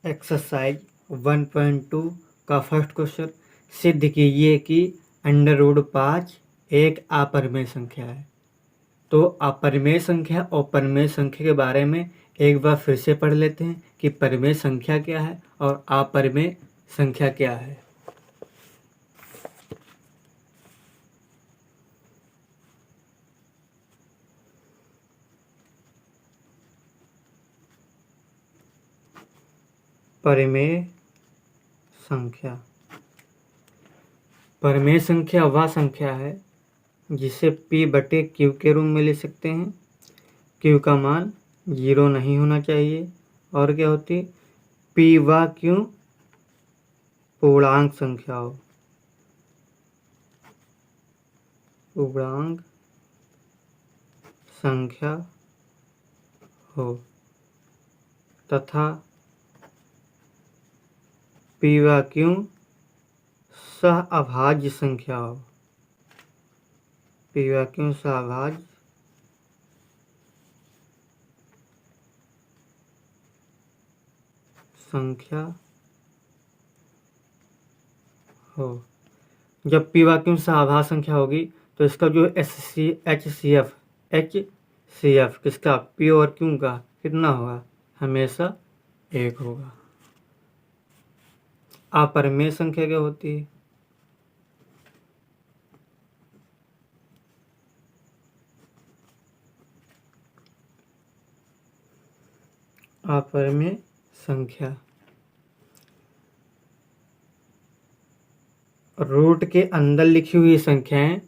Exercise 1.2 का first question. सिद्ध कीजिए कि √5 एक अपरिमेय संख्या है। तो अपरिमेय संख्या और परिमेय संख्या के बारे में एक बार फिर से पढ़ लेते हैं कि परिमेय संख्या क्या है और अपरिमेय संख्या क्या है। परिमेय संख्या, परिमेय संख्या वह संख्या है जिसे P/Q के रूप में ले सकते हैं। Q का मान 0 नहीं होना चाहिए। और क्या होती, P व Q पूर्णांक संख्या हो, पूर्णांक संख्या हो तथा P व Q सहअभाज्य संख्या हो, P व Q सहअभाज्य संख्या हो। जब P व Q सहअभाज्य संख्या होगी तो इसका जो HCF किसका, P और Q का कितना होगा, हमेशा 1 होगा। अपरिमेय संख्या क्या होती है, अपरिमेय संख्या रूट के अंदर लिखी हुई संख्याएं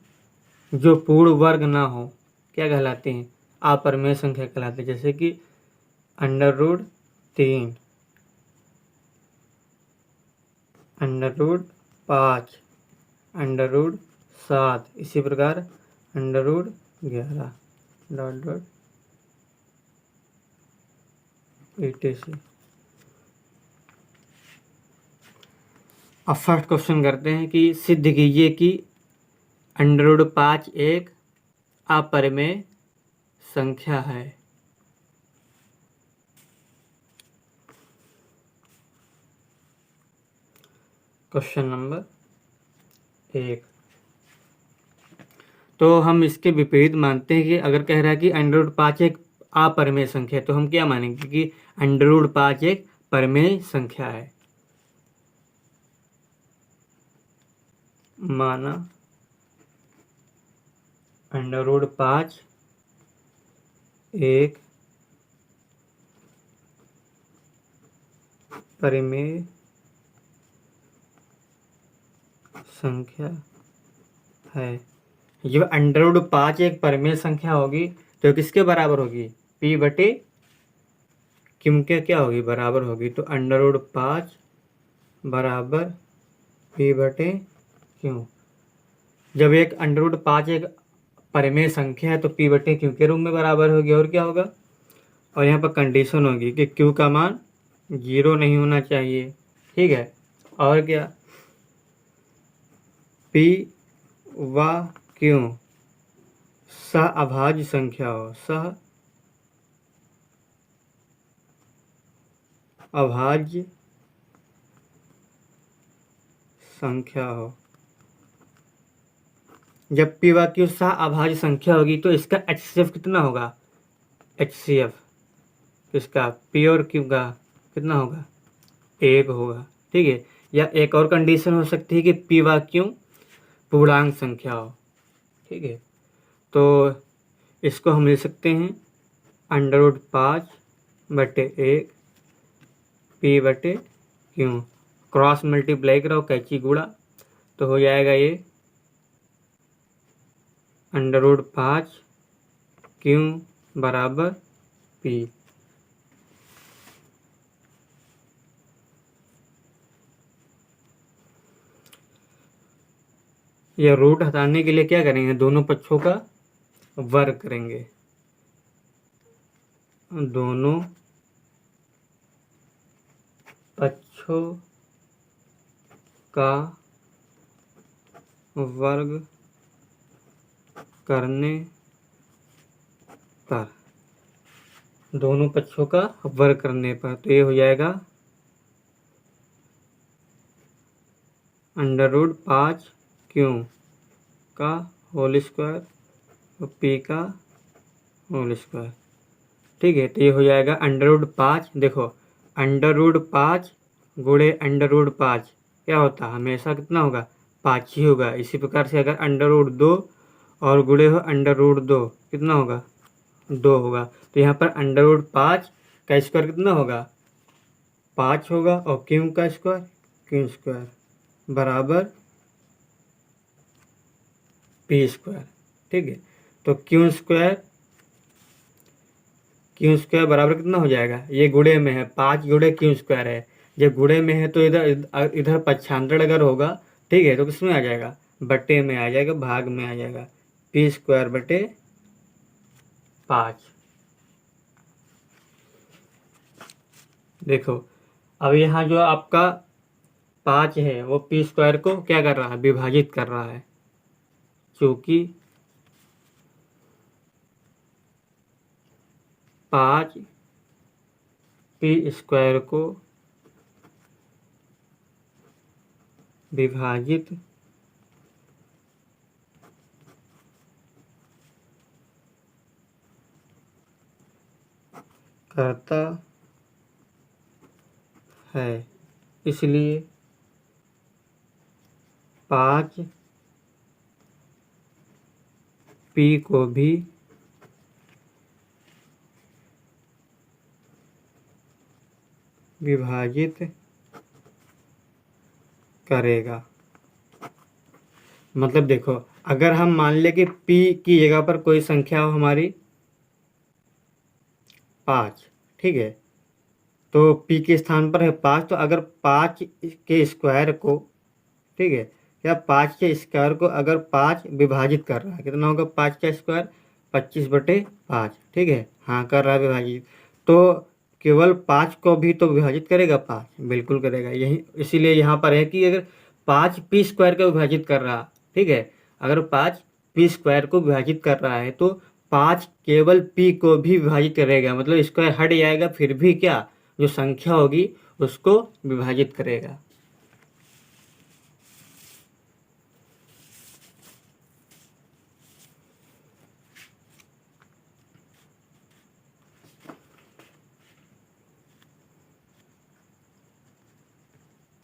जो पूर्ण वर्ग ना हो क्या कहलाती हैं, अपरिमेय संख्या कहलाती है। जैसे कि √3, √5, √7, इसी प्रकार √11 etc। अब फर्स्ट क्वेश्चन करते हैं कि सिद्ध कीजिए कि √5 एक अपरिमेय संख्या है। Question number 1। तो हम इसके विपरीत मानते हैं कि अगर कह रहा है कि √5 एक अपरिमेय संख्या है तो हम क्या मानेंगे कि √5 एक परिमेय संख्या है। माना √5 एक परिमेय संख्या है। जब √5 एक परिमेय संख्या होगी तो किसके बराबर होगी, P/Q के क्या होगी, बराबर होगी। तो √5 बराबर P/Q। जब एक √5 एक परिमेय संख्या है तो P/Q के रूप में बराबर होगी। और क्या होगा, और यहाँ पर कंडीशन होगी कि Q का मान 0 नहीं होना चाहिए। ठीक है। और क्या, P व Q सहअभाज्य संख्या हो, सहअभाज्य संख्या हो। जब P व Q सहअभाज्य संख्या होगी तो इसका HCF कितना होगा, HCF इसका P और Q का कितना होगा, 1 होगा। ठीक है। या एक और कंडीशन हो सकती है कि P व Q पूर्णांक संख्या हो। ठीक है। तो इसको हम ले सकते हैं √5/1 P/Q, क्रॉस मल्टीप्लाई करो, कैची गुणा, तो हो जाएगा ये √5 Q बराबर P। यह रूट हटाने के लिए क्या करेंगे, दोनों पक्षों का वर्ग करेंगे, दोनों पक्षों का वर्ग करने पर, दोनों पक्षों का वर्ग करने पर तो ये हो जाएगा अंडर रूट 5 क्यू का होल स्क्वायर और पी का होल स्क्वायर। ठीक है, तो ये हो जाएगा अंडर रूट 5। देखो अंडर रूट 5 गुणे अंडर रूट 5 क्या होता है, हमेशा कितना होगा, 5 ही होगा। इसी प्रकार से अगर अंडर रूट 2 और गुणे हो अंडर रूट 2 कितना होगा, 2 होगा। तो यहाँ पर अंडर रूट 5 का स्क्वायर कितना होगा, 5 होगा, और क्यू का स्क्वायर क्यू स्क्वायर बराबर पी स्क्वायर। ठीक है, तो क्यू स्क्वायर बराबर कितना हो जाएगा, ये गुणे में है, 5 गुणे क्यू स्क्वायर है। जब गुणे में है तो इधर इधर पक्षांतर अगर होगा, ठीक है, तो किस में आ जाएगा, बटे में आ जाएगा, भाग में आ जाएगा, पी स्क्वायर बटे 5। देखो अब यहाँ जो आपका 5 है वो पी स्क्वायर को क्या कर रहा है, विभाजित कर रहा है, क्योंकि 5 पी स्क्वायर को विभाजित करता है, इसलिए 5 पी को भी विभाजित करेगा। मतलब देखो अगर हम मान लें कि p की जगह पर कोई संख्या हो हमारी 5, ठीक है, तो p के स्थान पर है 5, तो अगर 5 के स्क्वायर को, ठीक है, या 5 के स्क्वायर को अगर 5 विभाजित कर रहा है, कितना होगा 5 का स्क्वायर 25/5, ठीक है, हाँ कर रहा है विभाजित, तो केवल 5 को भी तो विभाजित करेगा 5, बिल्कुल करेगा। यही इसीलिए यहाँ पर है कि अगर 5 पी स्क्वायर को विभाजित कर रहा, ठीक है, अगर 5 पी स्क्वायर को विभाजित कर रहा है तो 5 केवल पी को भी विभाजित करेगा, मतलब स्क्वायर हट जाएगा, फिर भी क्या जो संख्या होगी उसको विभाजित करेगा।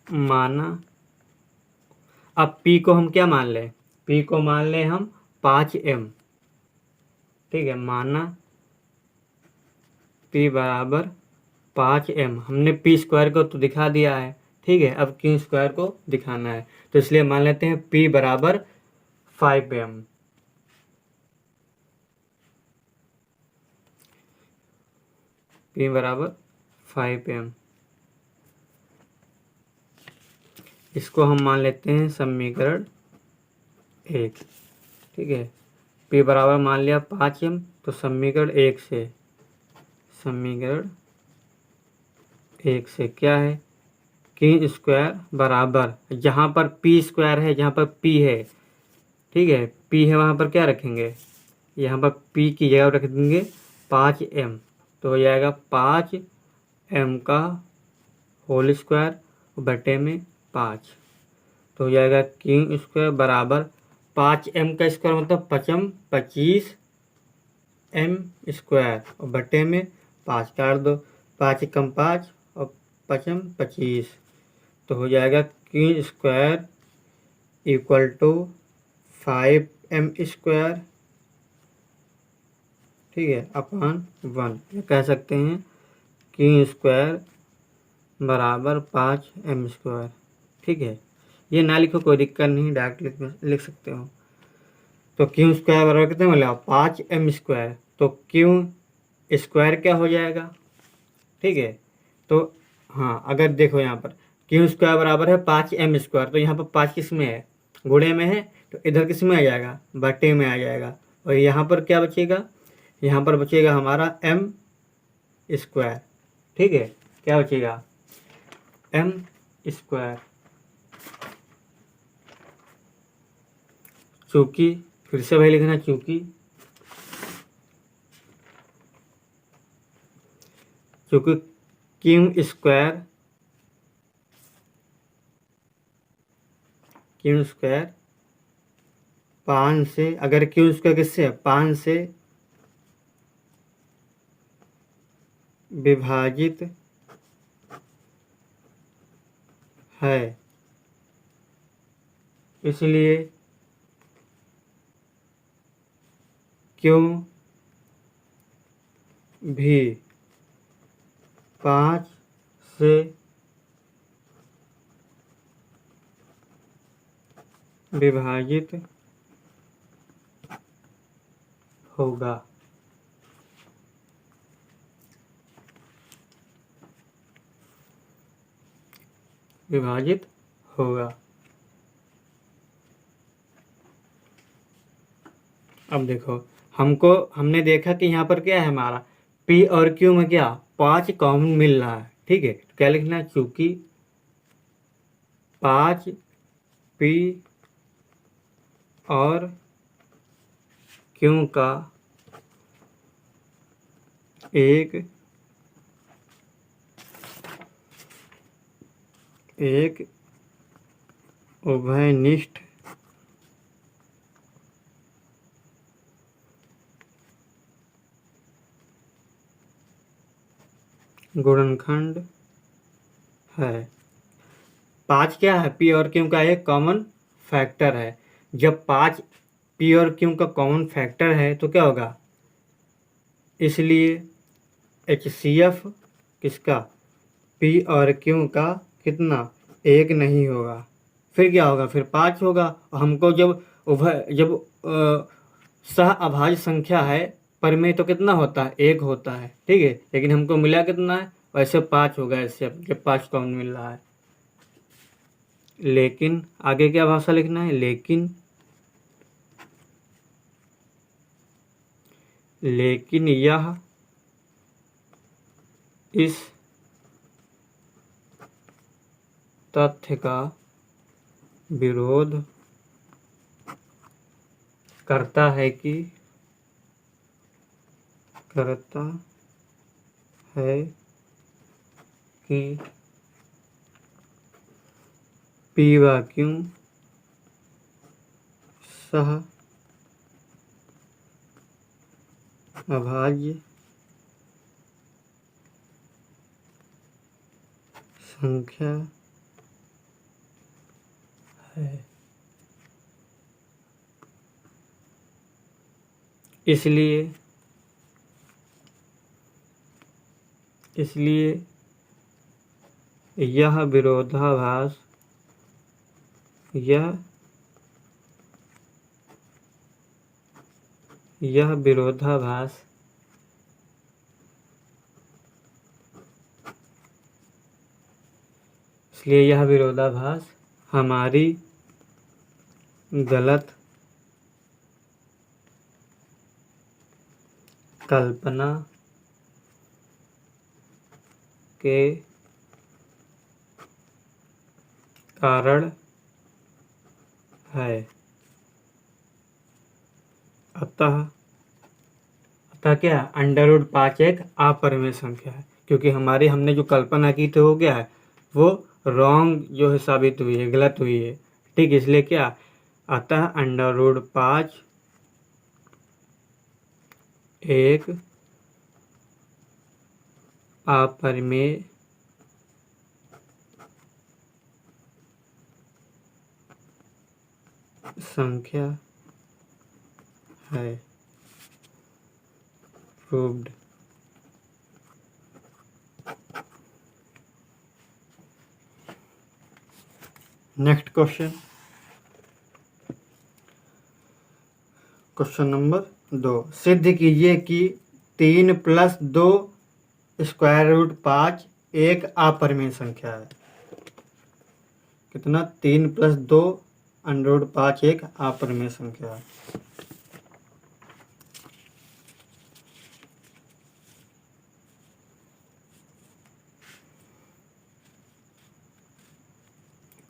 माना अब P को हम क्या मान लें, P को मान लें हम 5m, ठीक है, माना P बराबर 5m। हमने P स्क्वायर को तो दिखा दिया है, ठीक है, अब Q स्क्वायर को दिखाना है, तो इसलिए मान लेते हैं P बराबर 5m। P बराबर 5m, इसको हम मान लेते हैं समीकरण 1, ठीक है। P बराबर मान लिया 5m, तो समीकरण 1 क्या है, Q स्क्वायर बराबर, जहाँ पर P स्क्वायर है, जहाँ पर P है, ठीक है, P है वहाँ पर क्या रखेंगे, यहाँ पर P की जगह रख देंगे 5m, तो हो जाएगा 5m का होल स्क्वायर बटे में 5, तो हो जाएगा Q स्क्वायर बराबर 5m का स्क्वायर मतलब 25m स्क्वायर और बटे में 5 काट दो, 5 कम 5 और 5m 25, तो हो जाएगा Q square equal to 5m square, ठीक है, अपॉन 1, कह सकते हैं Q स्क्वायर बराबर 5m स्क्वायर, ठीक है। ये ना लिखो कोई दिक्कत नहीं, डायरेक्ट लिख सकते हो। तो Q स्क्वायर बराबर कितने मिला 5m स्क्वायर, तो Q स्क्वायर क्या हो जाएगा, ठीक है, तो हाँ अगर देखो यहाँ पर Q स्क्वायर बराबर है 5m स्क्वायर, तो यहाँ पर 5 किस में है, गुणे में है, तो इधर किस में आ जाएगा, बटे में आ जाएगा, और यहाँ पर क्या बचेगा, यहाँ पर बचेगा हमारा m स्क्वायर, ठीक है, क्या बचेगा m स्क्वायर, चूँकि फिर से वही लिखना, चूँकि Q स्क्वायर क्यू स्क्वायर 5 से, अगर क्यू स्क्वायर किससे है 5 से विभाजित है, इसलिए क्यों भी 5 से विभाजित होगा। विभाजित होगा। अब देखो, हमने देखा कि यहाँ पर क्या है हमारा P और Q में क्या 5 कॉमन मिल रहा है, ठीक है। तो क्या लिखना है, चूंकि 5 P और Q का एक उभयनिष्ठ गुणनखंड है। 5 क्या है, P और Q का एक कॉमन फैक्टर है। जब 5 P और Q का कॉमन फैक्टर है तो क्या होगा, इसलिए HCF किसका P और Q का कितना 1 नहीं होगा। फिर क्या होगा, फिर 5 होगा। हमको जब सह अभाज्य संख्या है पर में तो कितना होता है 1 होता है, ठीक है। लेकिन हमको मिला कितना है, वैसे 5 होगा ऐसे, जब 5 कॉमन मिल रहा है। लेकिन आगे क्या भाषा लिखना है, लेकिन यह इस तथ्य का विरोध करता है कि P व Q सह अभाज्य संख्या है, इसलिए यह विरोधाभास हमारी गलत कल्पना के कारण है। अतः क्या √5 एक अपरिमेय संख्या है, क्योंकि हमने जो कल्पना की थी वो क्या है, वो रॉन्ग जो है साबित हुई है, गलत हुई है, ठीक। इसलिए क्या, अतः √5 एक अपरिमेय संख्या है। प्रूव्ड। Next question number 2। सिद्ध कीजिए कि 3 + 2 √5 एक अपरिमेय संख्या है। कितना, 3 + 2 √5 एक अपरिमेय संख्या है।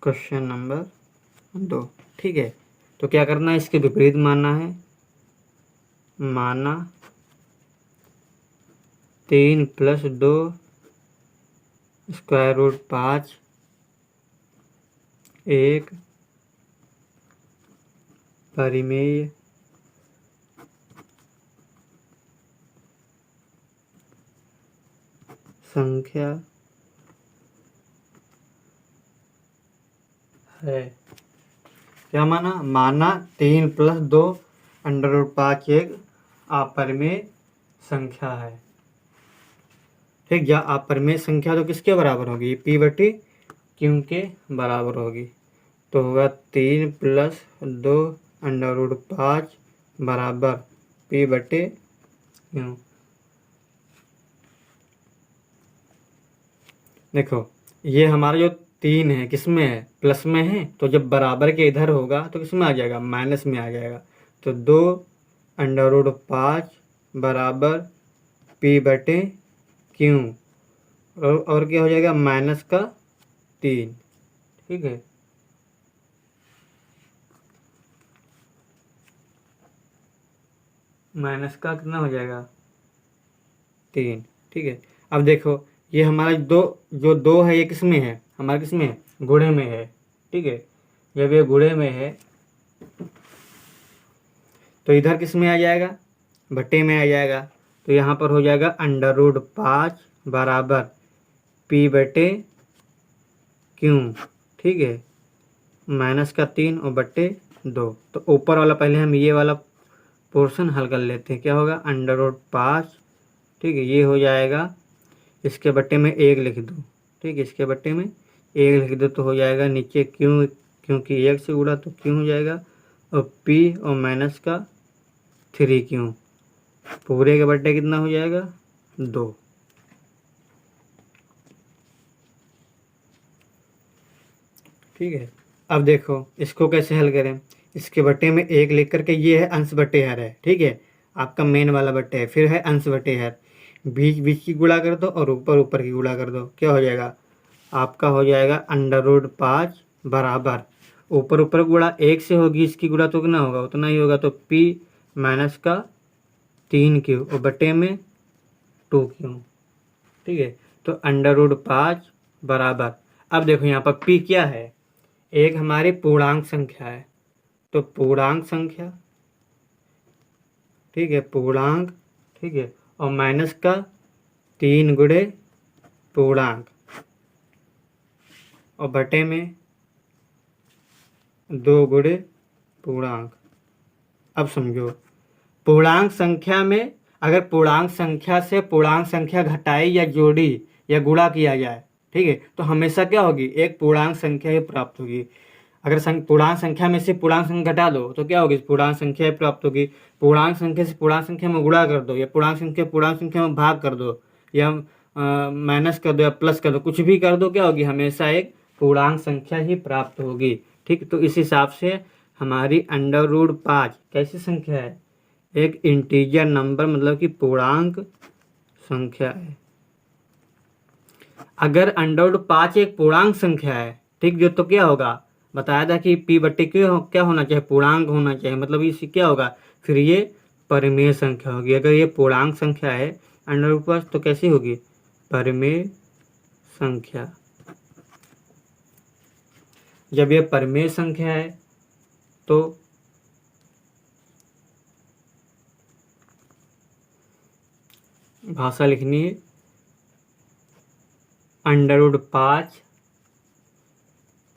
क्वेश्चन नंबर 2, ठीक है। तो क्या करना है, इसके विपरीत मानना है। 3 + 2 √5 एक परिमेय संख्या है। क्या माना? माना 3 + 2 √5 एक अपरिमेय संख्या है। ठीक, या अपरिमेय संख्या तो किसके बराबर होगी? P/Q के बराबर होगी। तो होगा 3 + 2 √5 बराबर P/Q। देखो, ये हमारा जो 3 है किसमें है? प्लस में है, तो जब बराबर के इधर होगा तो किसमें आ जाएगा? माइनस में आ जाएगा। तो 2 √5 बराबर P/Q, और क्या हो जाएगा? -3। ठीक है, माइनस का कितना हो जाएगा? 3। ठीक है, अब देखो, ये हमारा जो 2 है ये किसमें है? हमारा किसमें है? गुणे में है। ठीक है, जब ये गुणे में है तो इधर किस में आ जाएगा? बट्टे में आ जाएगा। तो यहाँ पर हो जाएगा √5 बराबर P/Q। ठीक है, -3 और /2। तो ऊपर वाला पहले हम ये वाला पोर्शन हल कर लेते हैं। क्या होगा? √5। ठीक है, ये हो जाएगा, इसके बट्टे में 1 लिख दो। ठीक है, इसके बट्टे में 1 लिख दो तो हो जाएगा नीचे Q, क्योंकि 1 से उड़ा तो Q हो जाएगा, और P और माइनस का 3Q। पूरे के बट्टे कितना हो जाएगा? 2। ठीक है, अब देखो इसको कैसे हल करें। इसके बट्टे में 1 लिख करके, ये है अंश बट्टे हर है। ठीक है, आपका मेन वाला बट्टे है, फिर है अंश बट्टे हर, बीच बीच की गुणा कर दो और ऊपर ऊपर की गुणा कर दो। क्या हो जाएगा? आपका हो जाएगा √5 बराबर, ऊपर ऊपर गुणा 1 से होगी, इसकी गुणा तो कितना होगा? उतना ही होगा। तो P माइनस का 3Q और बटे में 2Q। ठीक है, तो √5 बराबर, अब देखो यहाँ पर P क्या है? एक हमारी पूर्णांक संख्या है, तो पूर्णांक संख्या, ठीक है, पूर्णांक, ठीक है, और माइनस का 3 गुणे पूर्णांक और बटे में 2 गुणे पूर्णांक। अब समझो, पूर्णांक संख्या में अगर पूर्णांक संख्या से पूर्णांक संख्या घटाई या जोड़ी या गुणा किया जाए, ठीक है, तो हमेशा क्या होगी? एक पूर्णांक संख्या ही प्राप्त होगी। अगर पूर्णांक संख्या में से पूर्णांक संख्या घटा दो तो क्या होगी? पूर्णांक संख्या ही प्राप्त होगी। पूर्णांक संख्या से पूर्णांक संख्या में गुणा कर दो, या पूर्णांक संख्या में भाग कर दो, या माइनस कर दो, या प्लस कर दो, कुछ भी कर दो, क्या होगी? हमेशा एक पूर्णांक संख्या ही प्राप्त होगी। ठीक, तो इस हिसाब से हमारी √5 कैसी संख्या है? एक इंटीजर नंबर, मतलब कि पूर्णांक संख्या है। अगर √5 एक पूर्णांक संख्या है, ठीक, जो तो क्या होगा? बताया था कि P/Q क्या होना चाहिए? पूर्णांक होना चाहिए। मतलब इससे क्या होगा? फिर ये परिमेय संख्या होगी। अगर ये पूर्णांक संख्या है √5, तो कैसी होगी? परिमेय संख्या। जब ये परिमेय संख्या है तो भाषा लिखनी है √5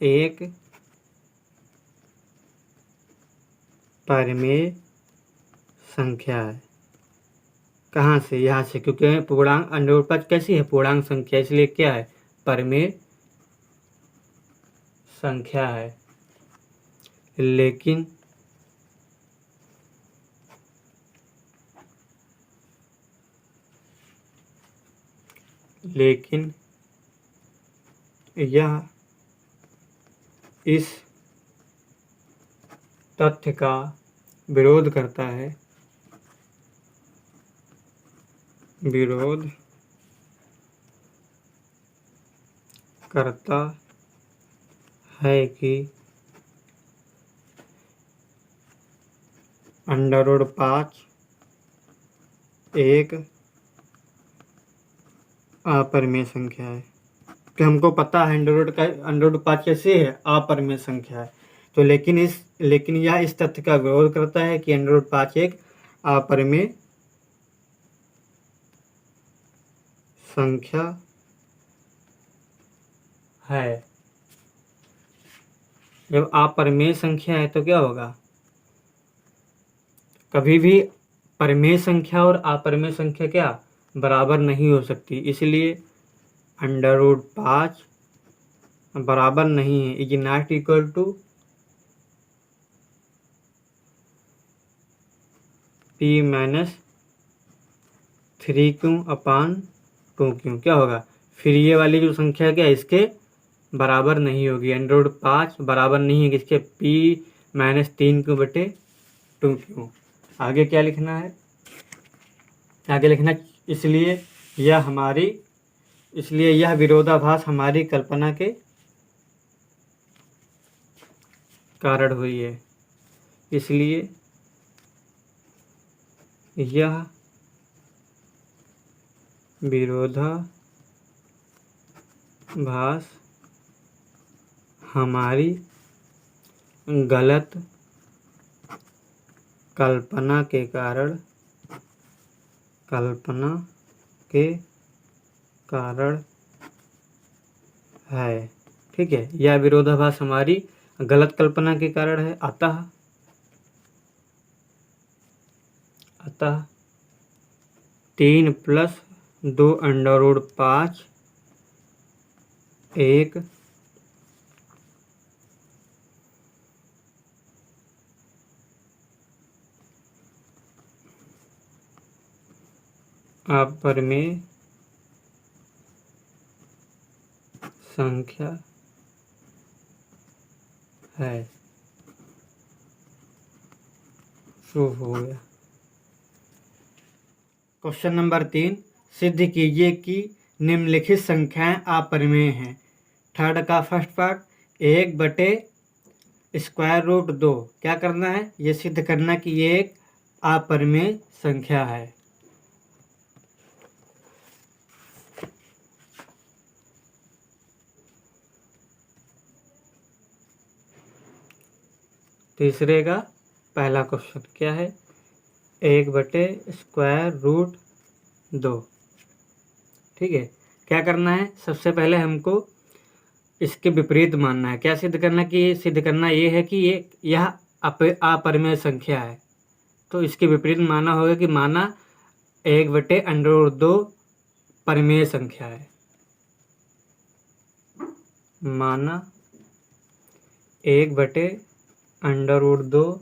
एक परिमेय संख्या है। कहाँ से? यहाँ से, क्योंकि पूर्णांक √5 कैसी है? पूर्णांक संख्या, इसलिए क्या है? परिमेय संख्या है। लेकिन यह इस तथ्य का विरोध करता है, कि √5 एक अपरिमेय संख्या है। कि हमको पता है √5 कैसे है? अपरिमेय संख्या है। तो लेकिन यह इस तथ्य का विरोध करता है कि √5 एक अपरिमेय संख्या है। जब अपरिमेय संख्या है तो क्या होगा, कभी भी परिमेय संख्या और अपरिमेय संख्या क्या बराबर नहीं हो सकती, इसलिए √5 बराबर नहीं है, is not equal to P-3Q/2Q। क्या होगा, फिर ये वाली जो संख्या क्या इसके बराबर नहीं होगी, √5 बराबर नहीं है किसके, P-3Q/2Q। आगे क्या लिखना है, आगे लिखना, इसलिए यह विरोधाभास हमारी कल्पना के कारण हुई है। इसलिए यह विरोधाभास हमारी गलत कल्पना के कारण है। ठीक है, यह विरोधाभास हमारी गलत कल्पना के कारण है। अतः 3 + 2 √5 एक अपरिमेय संख्या है। प्रूफ हो गया। क्वेश्चन नंबर 3, सिद्ध कीजिए कि निम्नलिखित संख्याएं अपरिमेय हैं। थर्ड का फर्स्ट पार्ट, 1/√2। क्या करना है, ये सिद्ध करना कि ये एक अपरिमेय संख्या है। तीसरे का पहला क्वेश्चन क्या है, 1/√2। ठीक है, क्या करना है, सबसे पहले हमको इसके विपरीत मानना है। क्या सिद्ध करना, कि सिद्ध करना ये है कि यह अपरिमेय संख्या है। तो इसके विपरीत माना होगा कि माना 1/√2 परिमेय संख्या है। माना 1/√2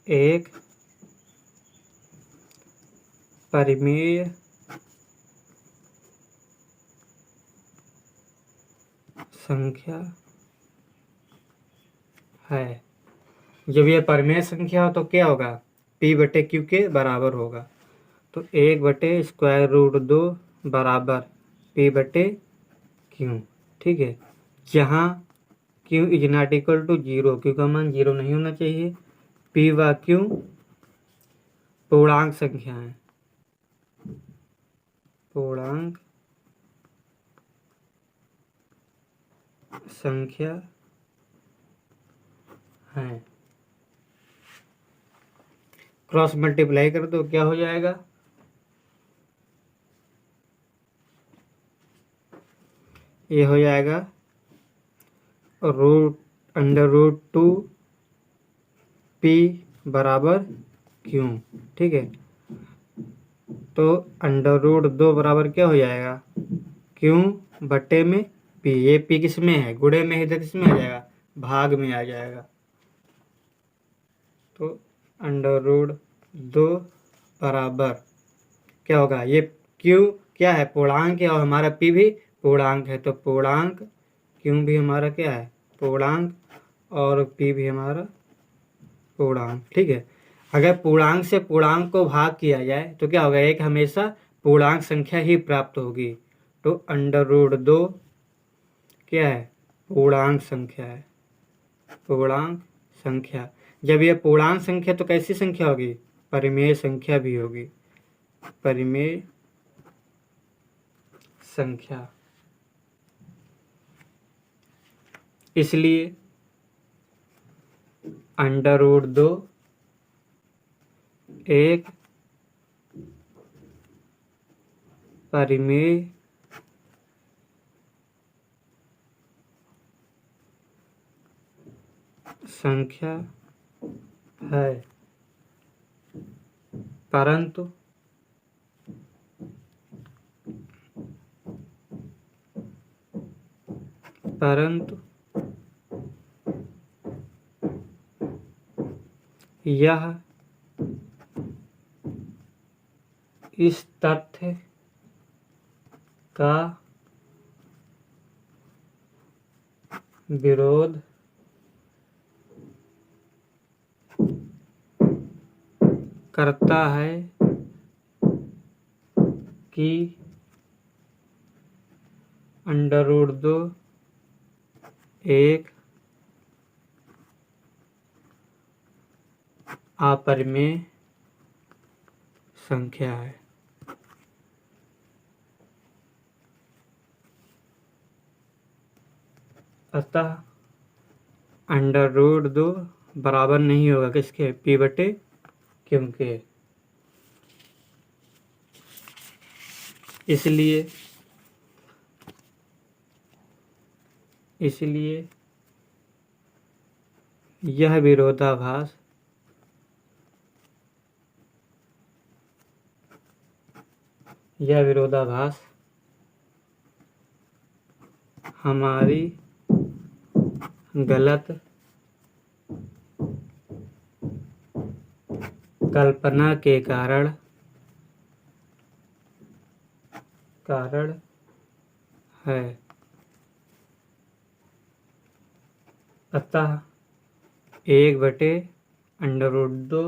एक परिमेय संख्या है। जब यह परिमेय संख्या हो तो क्या होगा, P/Q के बराबर होगा। तो 1/√2 बराबर P/Q। ठीक है, जहाँ Q is not equal to 0, Q का मान 0 नहीं होना चाहिए। P व Q पूर्णांक संख्या है, पूर्णांक संख्या है। क्रॉस मल्टीप्लाई कर दो, क्या हो जाएगा, ये हो जाएगा √2 P बराबर Q। ठीक है, तो √2 बराबर क्या हो जाएगा, Q में P। ये P किस में है, गुणे में है, इधर किस में आ जाएगा, भाग में आ जाएगा। तो √2 बराबर क्या होगा, ये Q क्या है, पूर्णांक है, और हमारा P भी पूर्णांक है। तो पूर्णांक Q भी हमारा क्या है, पूर्णांक, और P भी हमारा पूर्णांक। ठीक है, अगर पूर्णांक से पूर्णांक को भाग किया जाए तो क्या होगा, एक हमेशा पूर्णांक संख्या ही प्राप्त होगी। तो √2 क्या है, पूर्णांक संख्या है, पूर्णांक संख्या। जब यह पूर्णांक संख्या तो कैसी संख्या होगी, परिमेय संख्या भी होगी, परिमेय संख्या। इसलिए अंडर रूट 2 एक परिमेय संख्या है, परंतु यह इस तथ्य का विरोध करता है कि अंडर रूट 2 एक अपरिमेय संख्या है। अतः अंडर रूट 2 बराबर नहीं होगा किसके, p बटे क्यू के। इसलिए यह विरोधाभास हमारी गलत कल्पना के कारण है। अतः 1/√2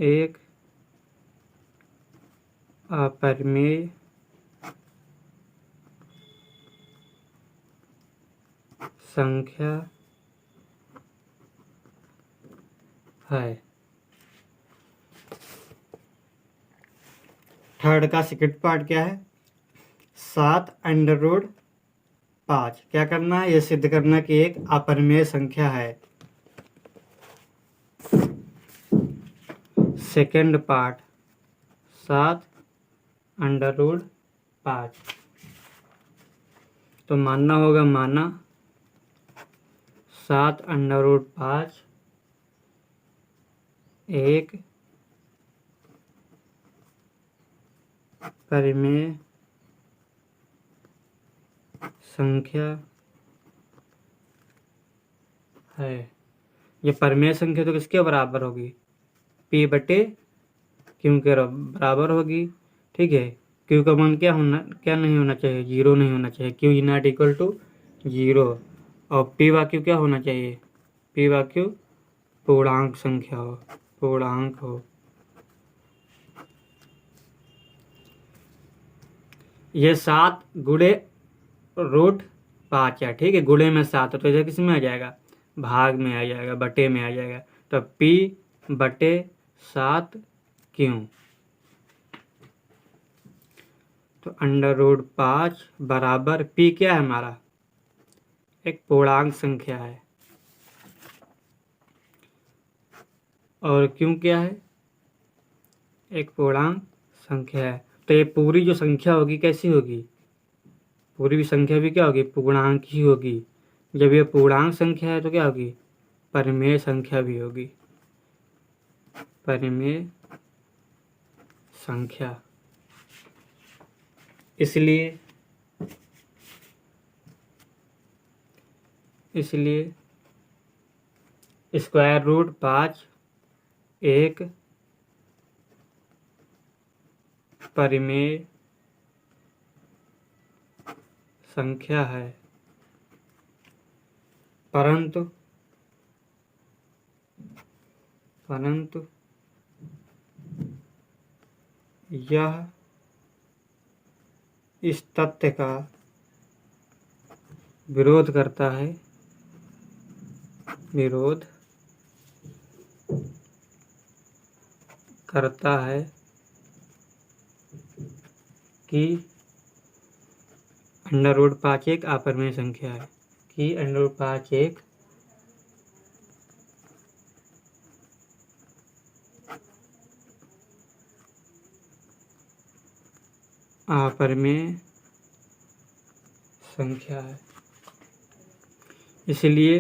एक अपरिमेय संख्या है। थर्ड का सेकंड पार्ट क्या है, 7√5 क्या करना है, यह सिद्ध करना कि एक अपरिमेय संख्या है। सेकंड पार्ट 7√5 तो मानना होगा 7√5 एक परिमेय संख्या है। ये परिमेय संख्या तो किसके बराबर होगी, p बटे क्यू के बराबर होगी। ठीक है, क्यू का मान क्या नहीं होना चाहिए, 0 नहीं होना चाहिए, क्यू नॉट इक्वल टू 0। और p वाक्यू क्या होना चाहिए, p वाक्यू पूर्णांक संख्या हो, पूर्णांक हो। ये 7 गुणे √5 है। ठीक है, गुणे में 7 तो इधर किस में आ जाएगा, भाग में आ जाएगा, बटे में आ जाएगा। तो p बटे 7 क्यों, तो अंडर रूट 5 बराबर p क्या है हमारा, एक पूर्णांक संख्या है, और क्यों क्या है, एक पूर्णांक संख्या है। तो ये पूरी जो संख्या होगी कैसी होगी, पूरी भी संख्या भी क्या होगी, पूर्णांक ही होगी। जब ये पूर्णांक संख्या है तो क्या होगी, परिमेय संख्या भी होगी, परिमेय संख्या। इसलिए √5 एक परिमेय संख्या है, परंतु यह इस तथ्य का विरोध करता है कि अंडर रूट 5 एक अपरिमेय संख्या है, कि अंडर रूट 5 एक अपरिमेय संख्या है। इसलिए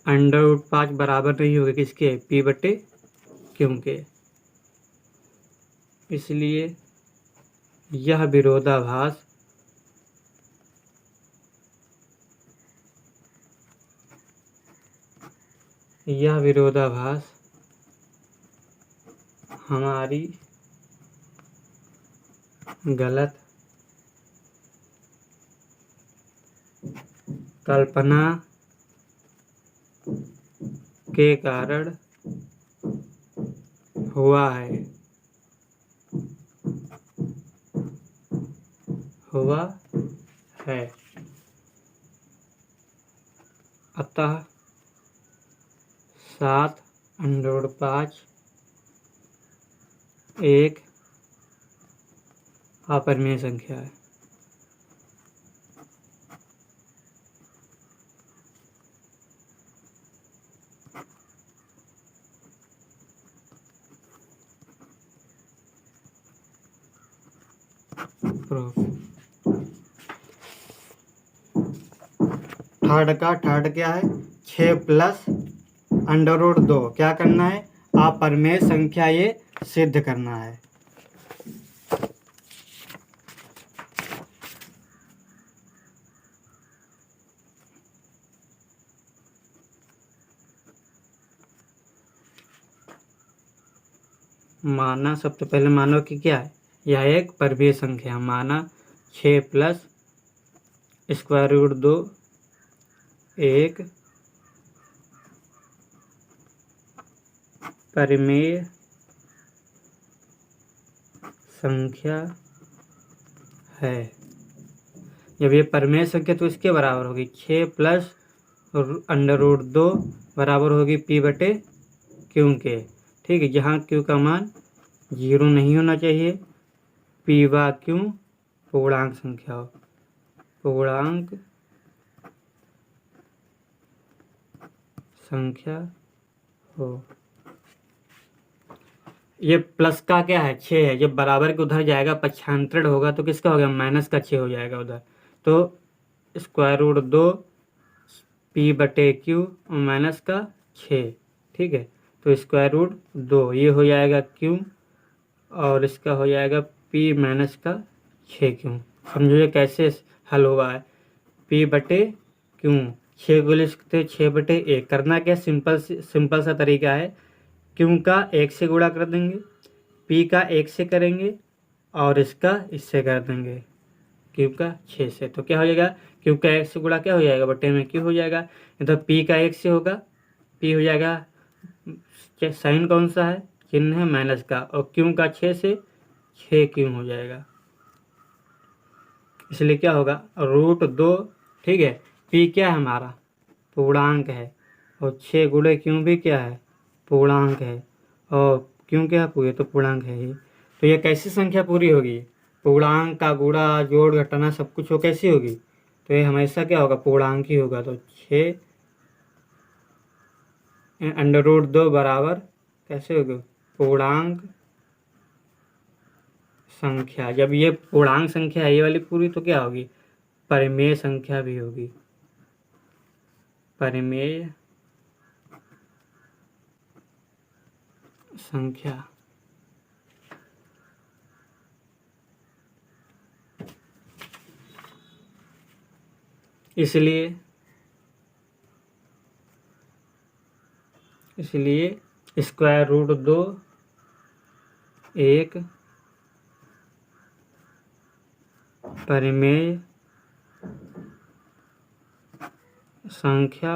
√5 बराबर नहीं होगा किसके, p/q के। इसलिए यह विरोधाभास हमारी गलत कल्पना के कारण हुआ है। अतः 7√5 एक अपरिमेय संख्या है। थर्ड क्या है, 6 + √2 क्या करना है, अपरिमेय संख्या ये सिद्ध करना है। माना सबसे पहले मानो कि क्या है, यह एक परिमेय संख्या। माना 6 + √2 एक परिमेय संख्या है। जब ये परिमेय संख्या तो इसके बराबर होगी, 6 + √2 बराबर होगी p/q के। ठीक है, जहाँ q का मान 0 नहीं होना चाहिए, p/q पूर्णांक संख्या हो, पूर्णांक संख्या हो। ये प्लस का क्या है, 6 है। जब बराबर के उधर जाएगा, पक्षांतरण होगा तो किसका हो गया, -6 हो जाएगा उधर। तो √2 p/q -6, ठीक है। तो √2 ये हो जाएगा q और इसका हो जाएगा p -6q। समझो ये कैसे हल हुआ है। p/q 6 को लिखते 6/1। करना क्या, सिंपल सा तरीका है। q का 1 से गुणा कर देंगे, p का 1 से करेंगे और इससे कर देंगे, q का 6 से। तो क्या हो जाएगा, q का 1 से गुणा क्या हो जाएगा, बटे में q हो जाएगा। तो p का 1 से होगा, p हो जाएगा, साइन कौन सा है, चिन्ह है माइनस का, और q का 6 से 6q हो जाएगा। इसलिए क्या होगा, √2, ठीक है। p क्या है हमारा, पूर्णांक है, और 6 गुणे q भी क्या है, पूर्णांक है, और q क्या है, पूरे तो पूर्णांक है ही। तो ये कैसी संख्या पूरी होगी, पूर्णांक का गुणा जोड़ घटाना सब कुछ हो, कैसी होगी, तो ये हमेशा क्या होगा, पूर्णांक ही होगा। तो 6 √2 बराबर कैसे होगी, पूर्णांक संख्या। जब ये पूर्णांक संख्या है ये वाली पूरी, तो क्या होगी, परिमेय संख्या भी होगी, परिमेय संख्या। इसलिए √2 एक परिमेय संख्या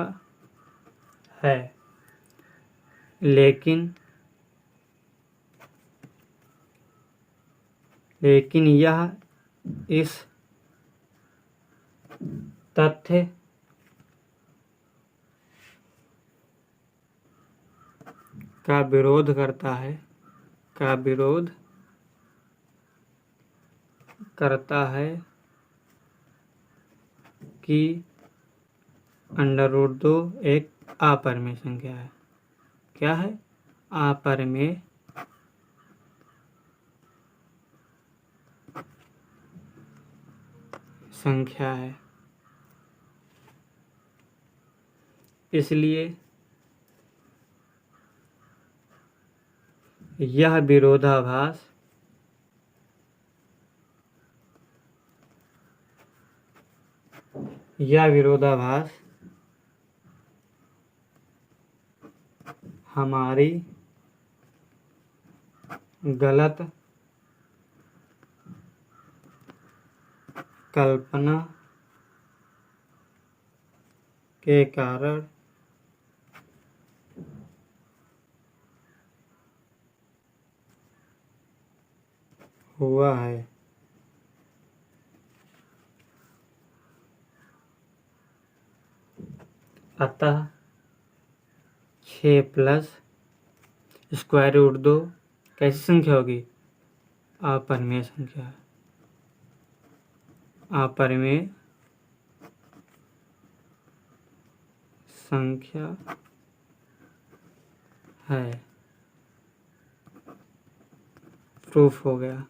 है। लेकिन यह इस तथ्य का विरोध करता है कि √2 एक अपरिमेय संख्या है। क्या है, अपरिमेय संख्या है। इसलिए यह विरोधाभास हमारी गलत कल्पना के कारण हुआ है। अतः 6 प्लस स्क्वायर रूट 2 कैसी संख्या होगी? अपरिमेय संख्या। अपरिमेय संख्या है। प्रूफ हो गया।